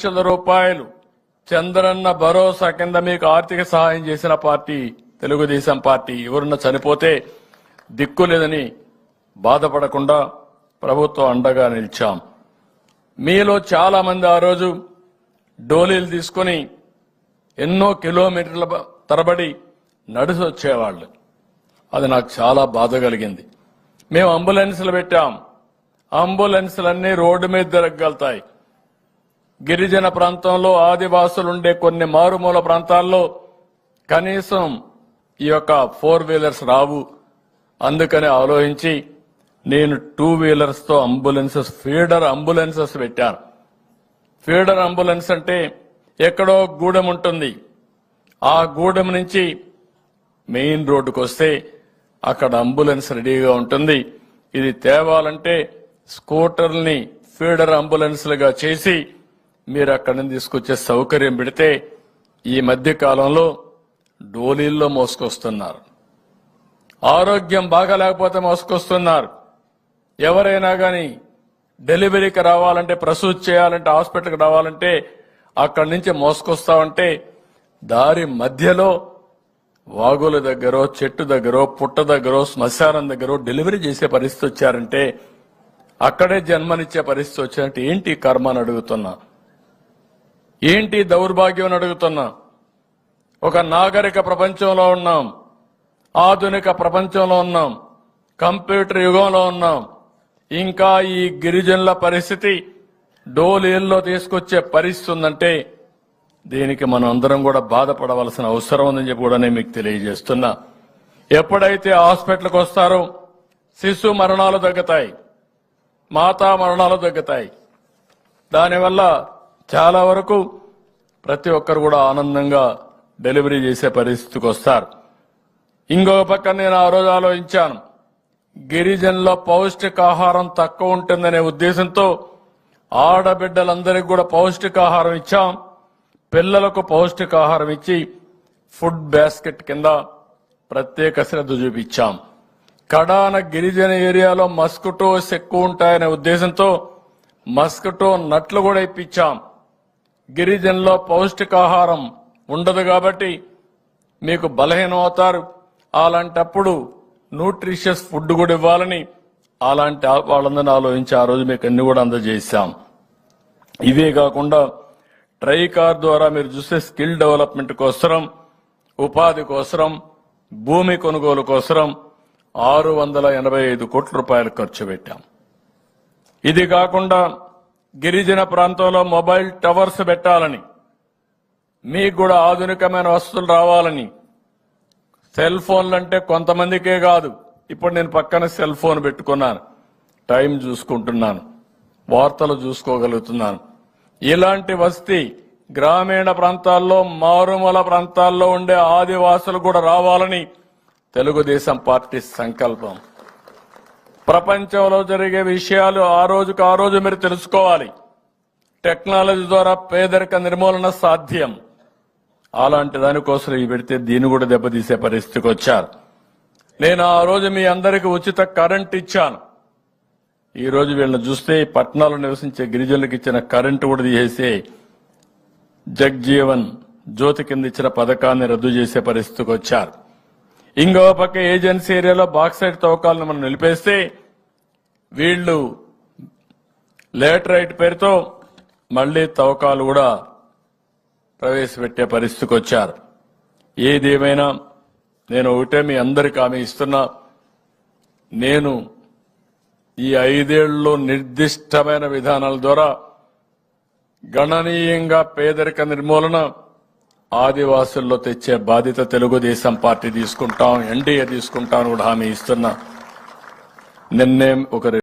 లక్షల రూపాయలు చంద్రన్న భరోసా కింద మీకు ఆర్థిక సహాయం చేసిన పార్టీ తెలుగుదేశం పార్టీ. ఎవరన్నా చనిపోతే దిక్కు లేదని బాధపడకుండా ప్రభుత్వం అండగా నిలిచాం. మీలో చాలా మంది ఆ రోజు డోలీలు తీసుకుని ఎన్నో కిలోమీటర్ల తరబడి నడిచి వచ్చేవాళ్ళు. అది నాకు చాలా బాధ కలిగింది. మేము అంబులెన్సులు పెట్టాం. అంబులెన్సులన్నీ రోడ్డు మీద తిరగలుగుతాయి. గిరిజన ప్రాంతంలో ఆదివాసులుండే కొన్ని మారుమూల ప్రాంతాల్లో కనీసం ఈ యొక్క 4 వీలర్స్ రావు. అందుకని ఆలోచించి నేను 2 వీలర్స్ తో అంబులెన్సెస్, ఫీడర్ అంబులెన్సెస్ పెట్టాను. ఫీడర్ అంబులెన్స్ అంటే ఎక్కడో గూడెం ఉంటుంది. ఆ గూడెం నుంచి మెయిన్ రోడ్డుకు వస్తే అక్కడ అంబులెన్స్ రెడీగా ఉంటుంది. ఇది తేవాలంటే స్కూటర్ని ఫీడర్ అంబులెన్స్లుగా చేసి మీరు అక్కడి నుంచి తీసుకొచ్చే సౌకర్యం పెడితే ఈ మధ్య కాలంలో డోలీల్లో మోసుకొస్తున్నారు. ఆరోగ్యం బాగాలేకపోతే మోసుకొస్తున్నారు. ఎవరైనా కానీ డెలివరీకి రావాలంటే, ప్రసూతి చేయాలంటే, హాస్పిటల్కి రావాలంటే అక్కడి నుంచి మోసుకొస్తామంటే దారి మధ్యలో వాగుల దగ్గరో, చెట్టు దగ్గరో, పుట్ట దగ్గరో, శ్మశానం దగ్గరో డెలివరీ చేసే పరిస్థితి వచ్చారంటే, అక్కడే జన్మనిచ్చే పరిస్థితి వచ్చారంటే ఏంటి కర్మ అని అడుగుతున్నా. ఏంటి దౌర్భాగ్యం అని అడుగుతున్నా. ఒక నాగరిక ప్రపంచంలో ఉన్నాం, ఆధునిక ప్రపంచంలో ఉన్నాం, కంప్యూటర్ యుగంలో ఉన్నాం. ఇంకా ఈ గిరిజనుల పరిస్థితి డోలీల్లో తీసుకొచ్చే పరిస్థితి ఉందంటే దీనికి మనం అందరం కూడా బాధపడవలసిన అవసరం ఉందని చెప్పి కూడా నేను మీకు తెలియజేస్తున్నా. ఎప్పుడైతే హాస్పిటల్కి వస్తారో శిశు మరణాలు తగ్గుతాయి, మాతా మరణాలు తగ్గుతాయి. దానివల్ల చాలా వరకు ప్రతి ఒక్కరు కూడా ఆనందంగా డెలివరీ చేసే పరిస్థితికి వస్తారు. ఇంకొక పక్క నేను ఆ రోజు ఆలోచించాను, గిరిజనుల పౌష్టికాహారం తక్కువ ఉంటుందనే ఉద్దేశంతో ఆడబిడ్డలందరికీ కూడా పౌష్టికాహారం ఇచ్చాం. పిల్లలకు పౌష్టికాహారం ఇచ్చి ఫుడ్ బాస్కెట్ కింద ప్రత్యేక శ్రద్ధ చూపించాం. కడాన గిరిజన ఏరియాలో మస్కిటోస్ ఎక్కువ ఉంటాయనే ఉద్దేశంతో మస్కిటో నట్లు కూడా ఇప్పించాం. గిరిజనుల్లో పౌష్టికాహారం ఉండదు కాబట్టి మీకు బలహీనం అవుతారు. అలాంటప్పుడు న్యూట్రిషియస్ ఫుడ్ కూడా ఇవ్వాలని అలాంటి వాళ్ళందరినీ ఆలోచించి ఆ రోజు మీకు అన్ని కూడా అందజేశాం. ఇవే కాకుండా ట్రైకార్ ద్వారా మీరు చూస్తే స్కిల్ డెవలప్మెంట్ కోసరం, ఉపాధి కోసరం, భూమి కొనుగోలు కోసరం 685 కోట్ల రూపాయలు ఖర్చు పెట్టాం. ఇది కాకుండా గిరిజన ప్రాంతంలో మొబైల్ టవర్స్ పెట్టాలని, మీకు కూడా ఆధునికమైన వస్తువులు రావాలని, సెల్ ఫోన్లు అంటే కొంతమందికే కాదు. ఇప్పుడు నేను పక్కన సెల్ ఫోన్ పెట్టుకున్నాను, టైం చూసుకుంటున్నాను, వార్తలు చూసుకోగలుగుతున్నాను. ఇలాంటి వసతి గ్రామీణ ప్రాంతాల్లో, మారుమూల ప్రాంతాల్లో ఉండే ఆదివాసులు కూడా రావాలని తెలుగుదేశం పార్టీ సంకల్పం. ప్రపంచంలో జరిగే విషయాలు ఆ రోజుకు ఆ రోజు మీరు తెలుసుకోవాలి. టెక్నాలజీ ద్వారా పేదరిక నిర్మూలన సాధ్యం. అలాంటి దానికోసం ఇవి పెడితే దీన్ని కూడా దెబ్బతీసే పరిస్థితికి వచ్చారు. నేను ఆ రోజు మీ అందరికీ ఉచిత కరెంట్ ఇచ్చాను. ఈ రోజు వీళ్ళని చూస్తే పట్టణాల్లో నివసించే గిరిజనులకు ఇచ్చిన కరెంటు కూడా తీసేసి జగ్జీవన్ జ్యోతి కింద ఇచ్చిన పథకాన్ని రద్దు చేసే పరిస్థితికి వచ్చారు. ఇంకో పక్క ఏజెన్సీ ఏరియాలో బాక్సైట్ తవ్వకాలను మనం నిలిపేస్తే వీళ్లు లేటరైట్ పేరుతో మళ్లీ తవ్వకాలు కూడా ప్రవేశపెట్టే పరిస్థితికి వచ్చారు. ఏదేమైనా నేను ఒకటే మీ అందరికీ హామీ ఇస్తున్నా, నేను ఈ 5 ఏళ్లలో నిర్దిష్టమైన విధానాల ద్వారా గణనీయంగా పేదరిక నిర్మూలన ఆదివాసుల్లో తెచ్చే బాధ్యత తెలుగుదేశం పార్టీ తీసుకుంటాం, ఎన్డీఏ తీసుకుంటాం కూడా హామీ ఇస్తున్నా. నిన్నే ఒక